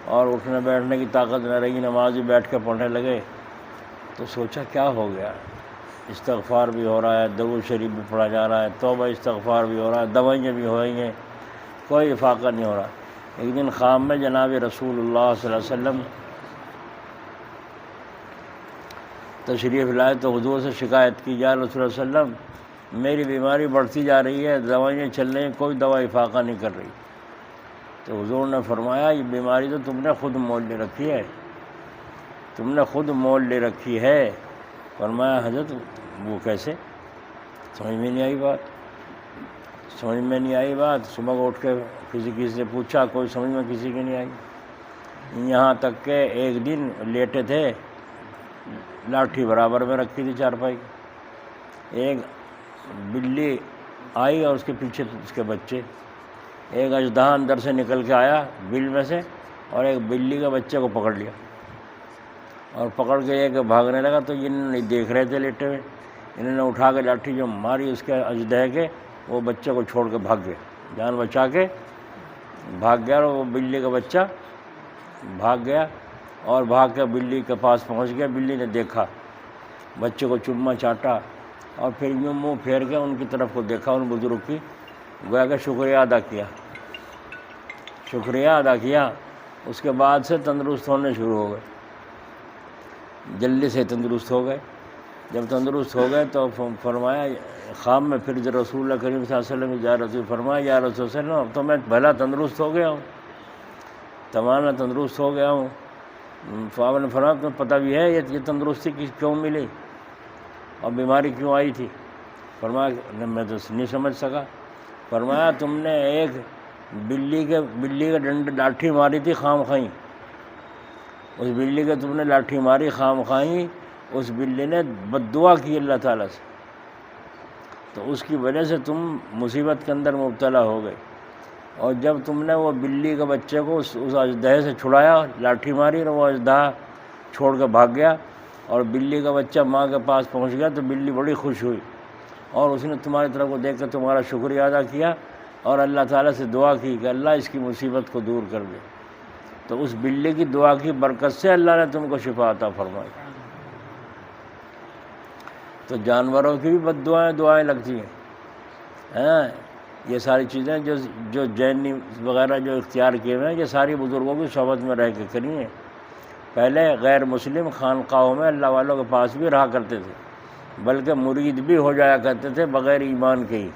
اور اٹھنے بیٹھنے کی طاقت نہ رہی، نماز بھی بیٹھ کے پڑھنے لگے۔ تو سوچا کیا ہو گیا، استغفار بھی ہو رہا ہے، درود شریف بھی پڑھا جا رہا ہے، توبہ استغفار بھی ہو رہا ہے، دوائیاں بھی ہو رہی ہیں، کوئی افاقہ نہیں ہو رہا۔ ایک دن خواب میں جناب رسول اللہ صلی اللہ علیہ وسلم تشریف لائے تو حضور سے شکایت کی، یا رسول اللہ صلی اللہ علیہ وسلم میری بیماری بڑھتی جا رہی ہے، دوائیاں چل رہی ہیں، کوئی دوا افاقہ نہیں کر رہی۔ تو حضور نے فرمایا یہ بیماری تو تم نے خود مول لے رکھی ہے، تم نے خود مول لے رکھی ہے۔ فرمایا حضرت وہ کیسے؟ سمجھ میں نہیں آئی بات۔ صبح کو اٹھ کے کسی سے پوچھا، کوئی سمجھ میں کسی کی نہیں آئی، یہاں تک کہ ایک دن لیٹے تھے، لاٹھی برابر میں رکھی تھی چارپائی، ایک بلی آئی اور اس کے پیچھے اس کے بچے، ایک اژدہا اندر سے نکل کے آیا بل میں سے اور ایک بلی کے بچے کو پکڑ لیا اور پکڑ کے ایک بھاگنے لگا۔ تو انہوں نے دیکھ رہے تھے لیٹے ہوئے، انہوں نے اٹھا کے لاٹھی جو ماری اس کے اژدہے کے، وہ بچے کو چھوڑ کے بھاگ گئے، جان بچا کے بھاگ گیا، اور وہ بلی کا بچہ بھاگ گیا اور بھاگ کے بلی کے پاس پہنچ گیا۔ بلی نے دیکھا، بچے کو چوما چاٹا اور پھر یوں منہ پھیر کے ان کی طرف کو دیکھا، ان بزرگ کی، گویا کہ شکریہ ادا کیا۔ اس کے بعد سے تندرست ہونے شروع ہو گئے، جلدی سے تندرست ہو گئے۔ جب تندرست ہو گئے تو فرمایا خواب میں پھر رسول اللہ کریم صلی اللہ علیہ وسلم کی رسول فرمایا یا رسول اللہ علیہ وسلم اب تو میں بھلا تندرست ہو گیا ہوں، تمام تندرست ہو گیا ہوں۔ آپ نے فرمایا تمہیں پتہ بھی ہے یہ تندرستی کیوں ملی اور بیماری کیوں آئی تھی؟ فرمایا میں تو نہیں سمجھ سکا۔ فرمایا تم نے ایک بلی کے ڈنڈ لاٹھی ماری تھی خام خواہی، اس بلی کے تم نے لاٹھی ماری خام خواہی، اس بلی نے بد دعا کی اللہ تعالیٰ سے، تو اس کی وجہ سے تم مصیبت کے اندر مبتلا ہو گئے۔ اور جب تم نے وہ بلی کے بچے کو اس اژدہے سے چھڑایا، لاٹھی ماری اور وہ اژدہا چھوڑ کے بھاگ گیا اور بلی کا بچہ ماں کے پاس پہنچ گیا، تو بلی بڑی خوش ہوئی اور اس نے تمہاری طرف کو دیکھ کر تمہارا شکریہ ادا کیا اور اللہ تعالیٰ سے دعا کی کہ اللہ اس کی مصیبت کو دور کر دے۔ تو اس بلی کی دعا کی برکت سے اللہ نے تم کو شفا عطا فرمائی۔ تو جانوروں کی بھی بد دعائیں لگتی ہیں۔ یہ ساری چیزیں جو جینی وغیرہ جو اختیار کیے ہوئے ہیں، یہ ساری بزرگوں کی صحبت میں رہ کے کری ہیں۔ پہلے غیر مسلم خانقاہوں میں اللہ والوں کے پاس بھی رہا کرتے تھے، بلکہ مرید بھی ہو جایا کرتے تھے بغیر ایمان کے ہی،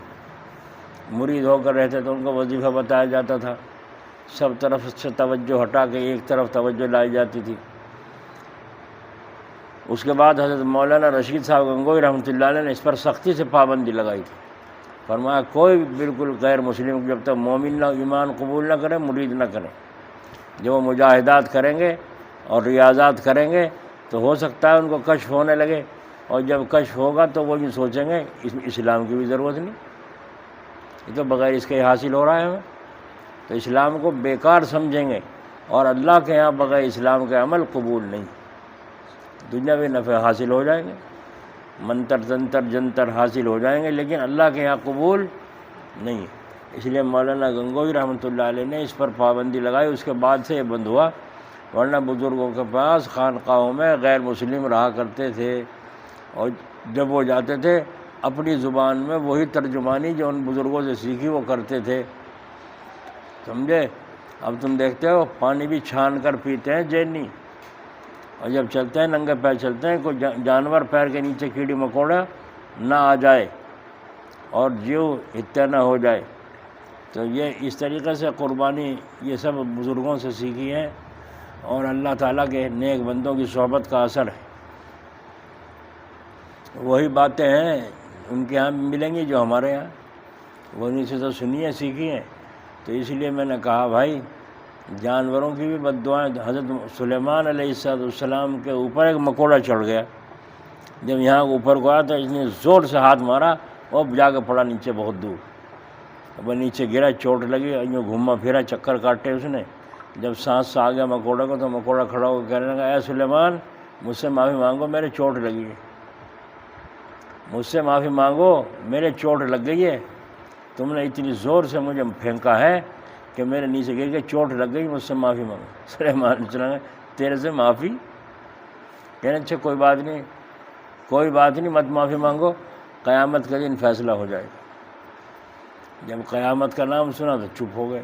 مرید ہو کر رہتے تو ان کو وظیفہ بتایا جاتا تھا، سب طرف سے توجہ ہٹا کے ایک طرف توجہ لائی جاتی تھی۔ اس کے بعد حضرت مولانا رشید صاحب گنگوئی رحمۃ اللہ علیہ نے اس پر سختی سے پابندی لگائی تھی۔ فرمایا کوئی بالکل غیر مسلم جب تک مومن نہ ایمان قبول نہ کرے مرید نہ کریں۔ جب وہ مجاہدات کریں گے اور ریاضات کریں گے تو ہو سکتا ہے ان کو کشف ہونے لگے، اور جب کشف ہوگا تو وہ یہ سوچیں گے اسلام کی بھی ضرورت نہیں، یہ تو بغیر اس کے حاصل ہو رہا ہے ہمیں، تو اسلام کو بیکار سمجھیں گے، اور اللہ کے یہاں بغیر اسلام کے عمل قبول نہیں، دنیاوی نفع حاصل ہو جائیں گے، منتر تنتر جنتر حاصل ہو جائیں گے، لیکن اللہ کے یہاں قبول نہیں۔ اس لیے مولانا گنگوئی رحمۃ اللہ علیہ نے اس پر پابندی لگائی، اس کے بعد سے یہ بند ہوا، ورنہ بزرگوں کے پاس خانقاہوں میں غیر مسلم رہا کرتے تھے، اور جب وہ جاتے تھے اپنی زبان میں وہی ترجمانی جو ان بزرگوں سے سیکھی وہ کرتے تھے، سمجھے؟ اب تم دیکھتے ہو پانی بھی چھان کر پیتے ہیں جینی، اور جب چلتے ہیں ننگے پیر چلتے ہیں، کوئی جانور پیر کے نیچے کیڑی مکوڑا نہ آ جائے اور جیو ہتیا نہ ہو جائے۔ تو یہ اس طریقے سے قربانی یہ سب بزرگوں سے سیکھی ہے، اور اللہ تعالیٰ کے نیک بندوں کی صحبت کا اثر ہے۔ وہی باتیں ہیں ان کے ہاں ملیں گی جو ہمارے ہاں، وہیں سے تو سنی ہے سیکھی ہیں۔ تو اس لیے میں نے کہا بھائی جانوروں کی بھی بد دعائیں، حضرت سلیمان علیہ السلام کے اوپر ایک مکوڑا چڑھ گیا، جب یہاں اوپر کو آیا تو اس نے زور سے ہاتھ مارا، وہ جا کے پڑا نیچے بہت دور، وہ نیچے گرا، چوٹ لگی، یوں گھوما پھرا، چکر کاٹے اس نے۔ جب سانس سے آ گیا مکوڑا کو تو مکوڑا کھڑا ہو کے کہنے لگا اے سلیمان مجھ سے معافی مانگو، میرے چوٹ لگی ہے، مجھ سے معافی مانگو، میرے چوٹ لگ گئی ہے، تم نے اتنی زور سے مجھے پھینکا ہے کہ میرے نیچے گر کے چوٹ لگ گئی، مجھ سے معافی مانگو۔ سلیمان علیہ السلام نے تیرے سے معافی؟ کہنے اچھا کوئی بات نہیں، کوئی بات نہیں، مت معافی مانگو، قیامت کا دن فیصلہ ہو جائے گا۔ جب قیامت کا نام سنا تو چپ ہو گئے۔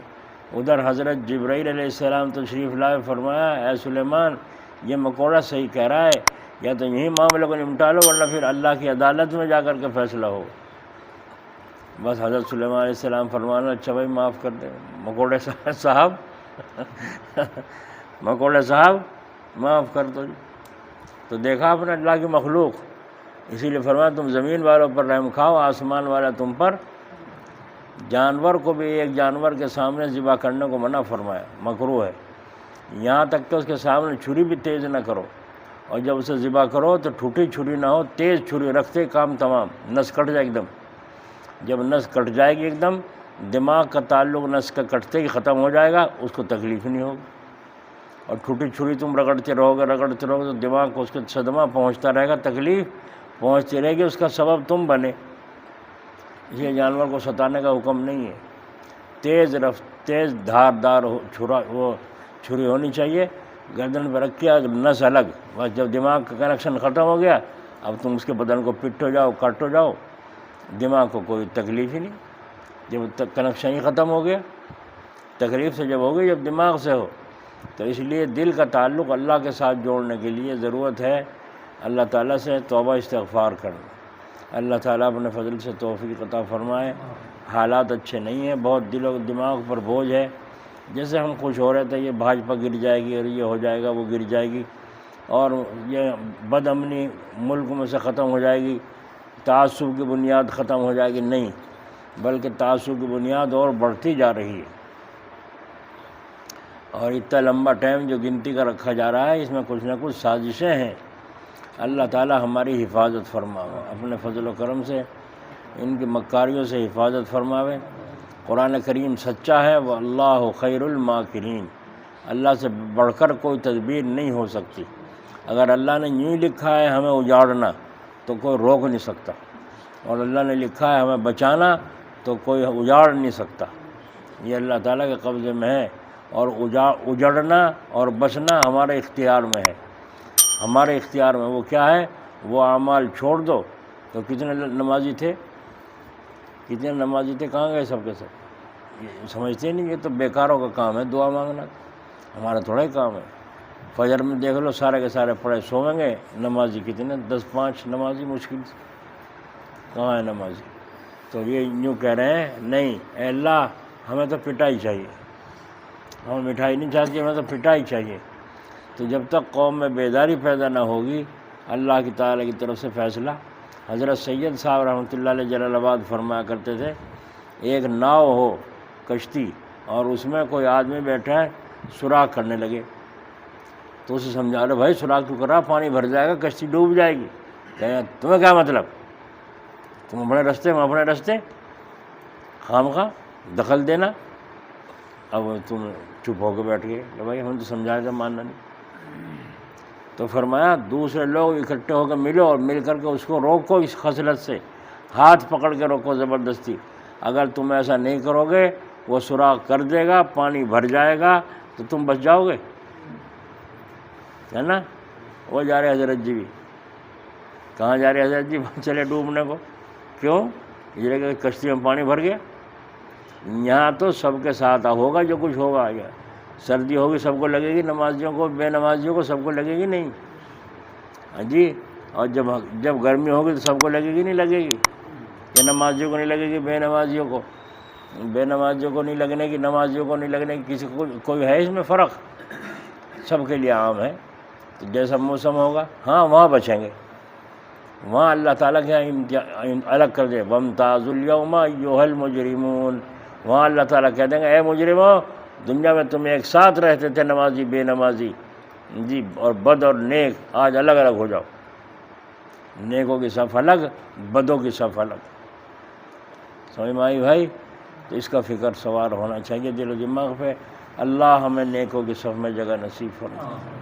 ادھر حضرت جبرائیل علیہ السلام تشریف لائے، فرمایا اے سلیمان یہ مکوڑا صحیح کہہ رہا ہے، یا تو یہی معاملے کو نمٹا لو ورنہ پھر اللہ کی عدالت میں جا کر کے فیصلہ ہو۔ بس حضرت سلیمان علیہ السلام فرمانا اچھا بھائی معاف کر دے مکوڑے صاحب مکوڑے صاحب معاف کر دو جی۔ تو دیکھا آپ نے اللہ کی مخلوق، اسی لیے فرمایا تم زمین والوں پر رحم کھاؤ، آسمان والا تم پر۔ جانور کو بھی ایک جانور کے سامنے ذبح کرنے کو منع فرمایا، مکروہ ہے، یہاں تک کہ اس کے سامنے چھری بھی تیز نہ کرو، اور جب اسے ذبح کرو تو ٹھوٹی چھری نہ ہو، تیز چھری رکھتے کام تمام، نس کٹ جائے ایک دم۔ جب نس کٹ جائے گی ایک دم، دماغ کا تعلق نس کا کٹتے ہی ختم ہو جائے گا، اس کو تکلیف نہیں ہوگی۔ اور ٹھوٹی چھری تم رگڑتے رہو گے تو دماغ کو اس کا صدمہ پہنچتا رہے گا، تکلیف پہنچتی رہے گی، اس کا سبب تم بنے۔ یہ جانور کو ستانے کا حکم نہیں ہے۔ تیز دھاردار وہ چھری ہونی چاہیے، گردن پہ رکھ کے نس الگ، بس جب دماغ کا کنیکشن ختم ہو گیا اب تم اس کے بدن کو پٹو جاؤ کاٹو جاؤ، دماغ کو کوئی تکلیف ہی نہیں۔ جب تک کنیکشن ہی ختم ہو گیا، تکلیف سے جب ہو گئی جب دماغ سے ہو، تو اس لیے دل کا تعلق اللہ کے ساتھ جوڑنے کے لیے ضرورت ہے اللہ تعالیٰ سے توبہ استغفار کرنا۔ اللہ تعالیٰ اپنے فضل سے توفیق عطا فرمائے۔ حالات اچھے نہیں ہیں، بہت دل و دماغ پر بوجھ ہے۔ جیسے ہم خوش ہو رہے تھے یہ بھاجپا گر جائے گی اور یہ ہو جائے گا وہ گر جائے گی، اور یہ بد امنی ملک میں سے ختم ہو جائے گی، تعصب کی بنیاد ختم ہو جائے گی، نہیں، بلکہ تعصب کی بنیاد اور بڑھتی جا رہی ہے۔ اور اتنا لمبا ٹائم جو گنتی کا رکھا جا رہا ہے، اس میں کچھ نہ کچھ سازشیں ہیں۔ اللہ تعالیٰ ہماری حفاظت فرماوے، اپنے فضل و کرم سے ان کی مکاریوں سے حفاظت فرماوے۔ قرآن کریم سچا ہے، وہ اللہ خیر الماکرین، اللہ سے بڑھ کر کوئی تدبیر نہیں ہو سکتی۔ اگر اللہ نے یوں لکھا ہے ہمیں اجاڑنا تو کوئی روک نہیں سکتا، اور اللہ نے لکھا ہے ہمیں بچانا تو کوئی اجاڑ نہیں سکتا۔ یہ اللہ تعالیٰ کے قبضے میں ہے، اور اجڑنا اور بچنا ہمارے اختیار میں ہے، ہمارے اختیار میں۔ وہ کیا ہے؟ وہ اعمال چھوڑ دو۔ تو کتنے نمازی تھے، کہاں گئے سب کے سب؟ یہ سمجھتے نہیں، یہ تو بیکاروں کا کام ہے دعا مانگنا، ہمارا تھوڑا ہی کام ہے۔ فجر میں دیکھ لو سارے کے سارے پڑھے سوئیں گے، نمازی کتنے 10-5 نمازی مشکل سے، کہاں ہے نمازی؟ تو یہ یوں کہہ رہے ہیں نہیں اے اللہ ہمیں تو پٹائی چاہیے، ہمیں مٹھائی نہیں چاہیے، ہمیں تو پٹائی چاہیے۔ تو جب تک قوم میں بیداری پیدا نہ ہوگی اللہ کی تعالیٰ کی طرف سے فیصلہ۔ حضرت سید صاحب رحمۃ اللہ علیہ جلال آباد فرمایا کرتے تھے، ایک ناؤ ہو کشتی اور اس میں کوئی آدمی بیٹھا ہے سوراخ کرنے لگے، تو اسے سمجھا رہے بھائی سوراخ تو کر رہا، پانی بھر جائے گا، کشتی ڈوب جائے گی۔ کہیں تمہیں کیا مطلب، تم اپنے رستے میں اپنے رستے، خواہ دخل دینا۔ اب تم چپ ہو کے بیٹھ گئے کہ بھائی ہم تو سمجھائے تھے، ماننا نہیں۔ تو فرمایا دوسرے لوگ اکٹھے ہو کے ملو اور مل کر کے اس کو روکو، اس خصلت سے ہاتھ پکڑ کے روکو زبردستی۔ اگر تم ایسا نہیں کرو گے وہ سوراخ کر دے گا، پانی بھر جائے گا تو تم بچ جاؤ گے، ہے نا؟ وہ جا رہے حضرت جی بھی، کہاں جا رہے حضرت جی؟ چلے ڈوبنے کو، کیوں؟ اس لیے کہ کشتی میں پانی بھر گیا۔ یہاں تو سب کے ساتھ ہوگا جو کچھ ہوگا، یا سردی ہوگی سب کو لگے گی، نمازیوں کو بے نمازیوں کو سب کو لگے گی نہیں، ہاں جی؟ اور جب گرمی ہوگی تو سب کو لگے گی نہیں لگے گی، کہ نمازیوں کو نہیں لگے گی بے نمازیوں کو، بے نمازیوں کو نہیں لگنے کی، نمازیوں کو نہیں لگنے کی، کسی کو کوئی ہے اس میں فرق؟ سب کے لیے عام ہے۔ تو جیسا موسم ہوگا ہاں وہاں بچیں گے، وہاں اللہ تعالیٰ کے الگ کر دے، وَامْتَازُوا الْيَوْمَ أَيُّهَا الْمُجْرِمُونَ، وہاں اللہ تعالیٰ کہہ دیں گے اے مجرموں، دنیا میں تم ایک ساتھ رہتے تھے نمازی بے نمازی جی، اور بد اور نیک، آج الگ الگ ہو جاؤ، نیکوں کی صف الگ، بدوں کی صف الگ۔ سمجھ میں آئی بھائی؟ تو اس کا فکر سوار ہونا چاہیے دل و دماغ پہ۔ اللہ ہمیں نیکوں کی صف میں جگہ نصیب فرمائے۔